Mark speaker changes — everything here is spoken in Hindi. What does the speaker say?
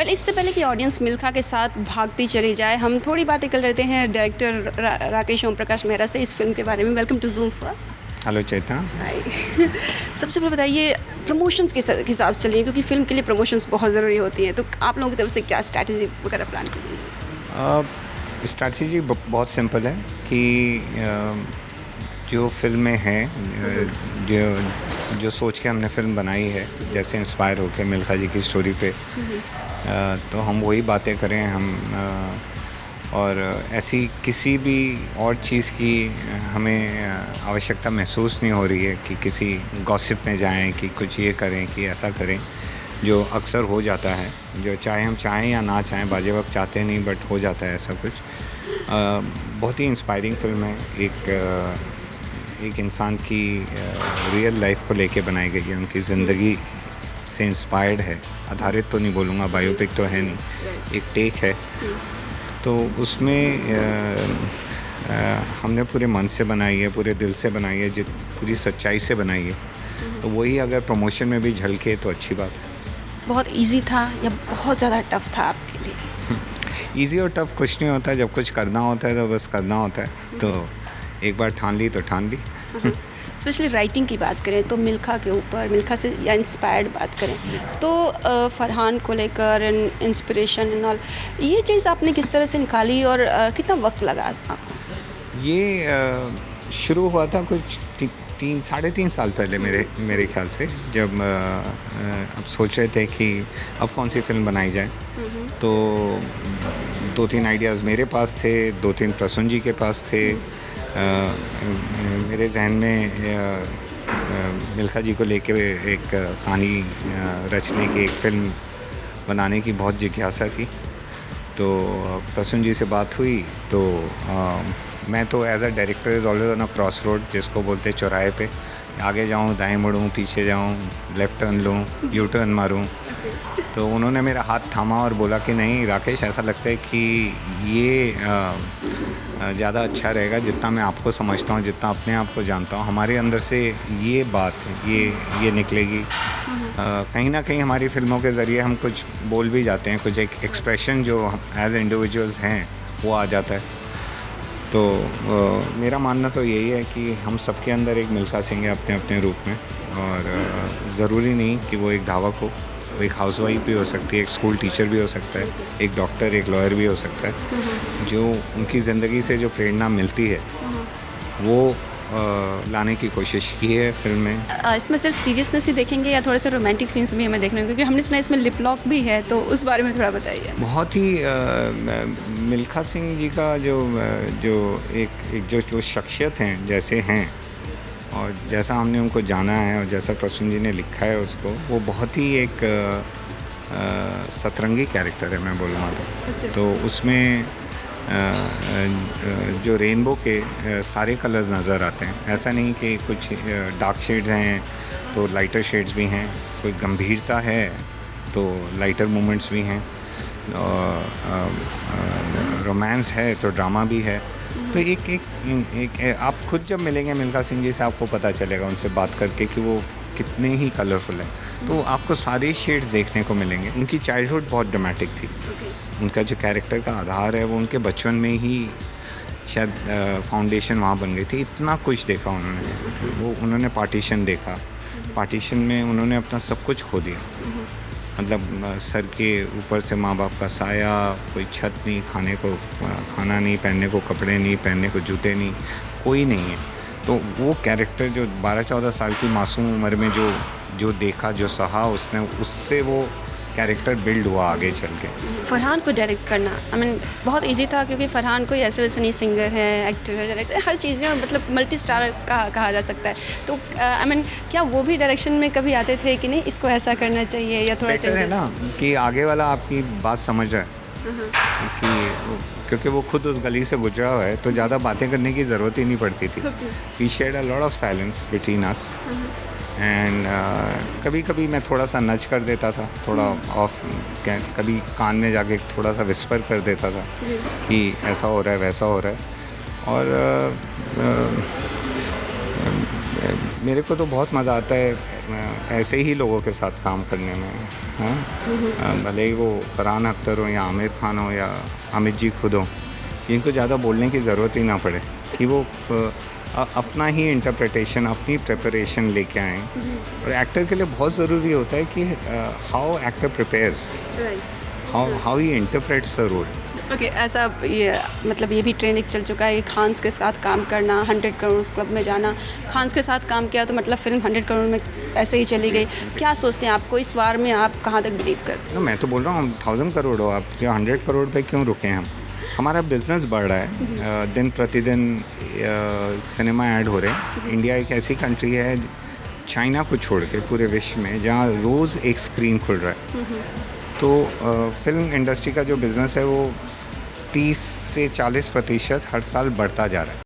Speaker 1: पहले इससे पहले कि ऑडियंस मिल्खा के साथ भागती चली जाए, हम थोड़ी बातें कर लेते हैं डायरेक्टर राकेश ओम प्रकाश मेहरा से इस फिल्म के बारे में। Welcome to Zoom first.
Speaker 2: Hello चेता।
Speaker 1: हाय। सबसे पहले बताइए प्रमोशंस के हिसाब से चलिए, क्योंकि फ़िल्म के लिए प्रमोशंस बहुत ज़रूरी होती हैं, तो आप लोगों की तरफ से क्या स्ट्रैटेजी वगैरह प्लान करेंगे?
Speaker 2: स्ट्रैटेजी बहुत सिंपल है कि जो फिल्में हैं, जो सोच के हमने फिल्म बनाई है, जैसे इंस्पायर होकर मिल्खा जी की स्टोरी पे, तो हम वही बातें करें। हम और ऐसी किसी भी और चीज़ की हमें आवश्यकता महसूस नहीं हो रही है कि किसी गॉसिप में जाएं कि कुछ ये करें कि ऐसा करें, जो अक्सर हो जाता है, जो चाहे हम चाहें या ना चाहें, बाजे वक्त चाहते नहीं बट हो जाता है ऐसा कुछ। बहुत ही इंस्पायरिंग फिल्म है। एक इंसान की रियल लाइफ को लेके बनाई गई है, उनकी ज़िंदगी से इंस्पायर्ड है। आधारित तो नहीं बोलूँगा, बायोपिक तो है नहीं, एक टेक है। तो उसमें हमने पूरे मन से बनाई है, पूरे दिल से बनाई है, पूरी सच्चाई से बनाई है। तो वही अगर प्रमोशन में भी झलके तो अच्छी बात है।
Speaker 1: बहुत इजी था या बहुत ज़्यादा टफ था आपके लिए?
Speaker 2: इजी और टफ कुछ नहीं होता, जब कुछ करना होता है तो बस करना होता है। तो एक बार ठान ली तो ठान ली।
Speaker 1: स्पेशली राइटिंग की बात करें तो मिल्खा के ऊपर, मिल्खा से या इंस्पायर्ड बात करें तो फरहान को लेकर इंस्पिरेशन एंड ऑल, ये चीज़ आपने किस तरह से निकाली और कितना वक्त लगा आपको?
Speaker 2: ये शुरू हुआ था कुछ 3-3.5 साल पहले मेरे ख्याल से, जब अब सोच रहे थे कि अब कौन सी फिल्म बनाई जाए। तो 2-3 आइडियाज़ मेरे पास थे, 2-3 प्रसून जी के पास थे। मेरे जहन में मिल्खा जी को लेके एक कहानी रचने की, एक फ़िल्म बनाने की बहुत जिज्ञासा थी। तो प्रसून जी से बात हुई तो मैं तो as a director is always on a cross road, जिसको बोलते चौराहे पे, आगे जाऊँ, दाएं मुड़ूँ, पीछे जाऊँ, लेफ़्ट टर्न लूँ, यू टर्न मारूँ। तो उन्होंने मेरा हाथ थामा और बोला कि नहीं राकेश, ऐसा लगता है कि ये ज़्यादा अच्छा रहेगा, जितना मैं आपको समझता हूँ, जितना अपने आप को जानता हूँ, हमारे अंदर से ये बात ये निकलेगी। कहीं ना कहीं हमारी फिल्मों के ज़रिए हम कुछ बोल भी जाते हैं, कुछ एक एक्सप्रेशन जो एज इंडिविजुअल्स हैं वो आ जाता है। तो मेरा मानना तो यही है कि हम सबके अंदर एक मिल्खा सिंह है अपने अपने रूप में, और ज़रूरी नहीं कि वो एक धावक हो, वो एक हाउसवाइफ भी हो सकती है, एक स्कूल टीचर भी हो सकता है, एक डॉक्टर, एक लॉयर भी हो सकता है। जो उनकी ज़िंदगी से जो प्रेरणा मिलती है वो लाने की कोशिश की है फिल्म में।
Speaker 1: इसमें सिर्फ सीरियसनेस ही देखेंगे या थोड़े से रोमांटिक सीन्स भी हमें देखने, क्योंकि हमने सुना इसमें लिप लॉक भी है, तो उस बारे में थोड़ा बताइए।
Speaker 2: बहुत ही मिल्खा सिंह जी का जो शख्सियत हैं, जैसे हैं और जैसा हमने उनको जाना है और जैसा प्रसून जी ने लिखा है उसको, वो बहुत ही एक सतरंगी कैरेक्टर है, मैं बोलूँगा तो उसमें जो रेनबो के सारे कलर्स नज़र आते हैं। ऐसा नहीं कि कुछ डार्क शेड्स हैं तो लाइटर शेड्स भी हैं, कोई गंभीरता है तो लाइटर मोमेंट्स भी हैं, रोमांस है तो ड्रामा भी है। तो एक आप खुद जब मिलेंगे मिल्खा सिंह जी से आपको पता चलेगा उनसे बात करके कि वो कितने ही कलरफुल हैं। तो आपको सारे शेड्स देखने को मिलेंगे। उनकी चाइल्डहुड बहुत ड्रामेटिक थी। उनका जो कैरेक्टर का आधार है वो उनके बचपन में ही शायद फाउंडेशन वहाँ बन गई थी। इतना कुछ देखा उन्होंने पार्टीशन देखा, पार्टीशन में उन्होंने अपना सब कुछ खो दिया। मतलब सर के ऊपर से माँ बाप का साया, कोई छत नहीं, खाना नहीं, पहनने को कपड़े नहीं, पहनने को जूते नहीं, कोई नहीं है। तो वो कैरेक्टर जो 12-14 साल की मासूम उम्र में जो देखा, जो सहा उसने, उससे वो कैरेक्टर बिल्ड हुआ आगे चल के।
Speaker 1: फरहान को डायरेक्ट करना बहुत इजी था, क्योंकि फरहान कोई ऐसे वैसे नहीं, सिंगर है, एक्टर है, डायरेक्टर, हर चीज़ है, मतलब मल्टी स्टार कहा जा सकता है। तो क्या वो भी डायरेक्शन में कभी आते थे कि नहीं इसको ऐसा करना चाहिए या थोड़ा
Speaker 2: चाहिए? है ना कि आगे वाला आपकी बात समझ रहा है कि क्योंकि वो खुद उस गली से गुजरा हुआ है, तो ज़्यादा बातें करने की ज़रूरत ही नहीं पड़ती थी। We shared a lot of silence between us and कभी कभी मैं थोड़ा सा नच कर देता था, थोड़ा ऑफ, कभी कान में जाके थोड़ा सा विस्पर कर देता था कि ऐसा हो रहा है, वैसा हो रहा है। और मेरे को तो बहुत मज़ा आता है ऐसे ही लोगों के साथ काम करने में, हाँ, भले ही वो फरहान अख्तर हो या आमिर खान हो या अमित जी खुद हो, इनको ज़्यादा बोलने की ज़रूरत ही ना पड़े कि वो अपना ही इंटरप्रिटेशन, अपनी प्रिपरेशन लेके आएँ। और एक्टर के लिए बहुत ज़रूरी होता है कि how actor prepares, how he interprets the role.
Speaker 1: Okay, ऐसा ये मतलब ये भी ट्रेंड एक चल चुका है कि खान्स के साथ काम करना, 100 करोड़ क्लब में जाना। खान्स के साथ काम किया तो मतलब फिल्म 100 करोड़ में ऐसे ही चली गई। क्या सोचते हैं आपको इस बार में, आप कहाँ तक बिलीव करते हैं?
Speaker 2: मैं तो बोल रहा हूँ 1000 करोड़ हो आप, या 100 करोड़ पे क्यों रुके हम? हमारा बिजनेस बढ़ रहा है, दिन प्रतिदिन सिनेमा ऐड हो रहे हैं। इंडिया एक ऐसी कंट्री है, चाइना को छोड़ के पूरे विश्व में, जहाँ रोज़ एक स्क्रीन खुल रहा है। तो फिल्म इंडस्ट्री का जो बिज़नेस है वो 30 से 40% हर साल बढ़ता जा रहा है।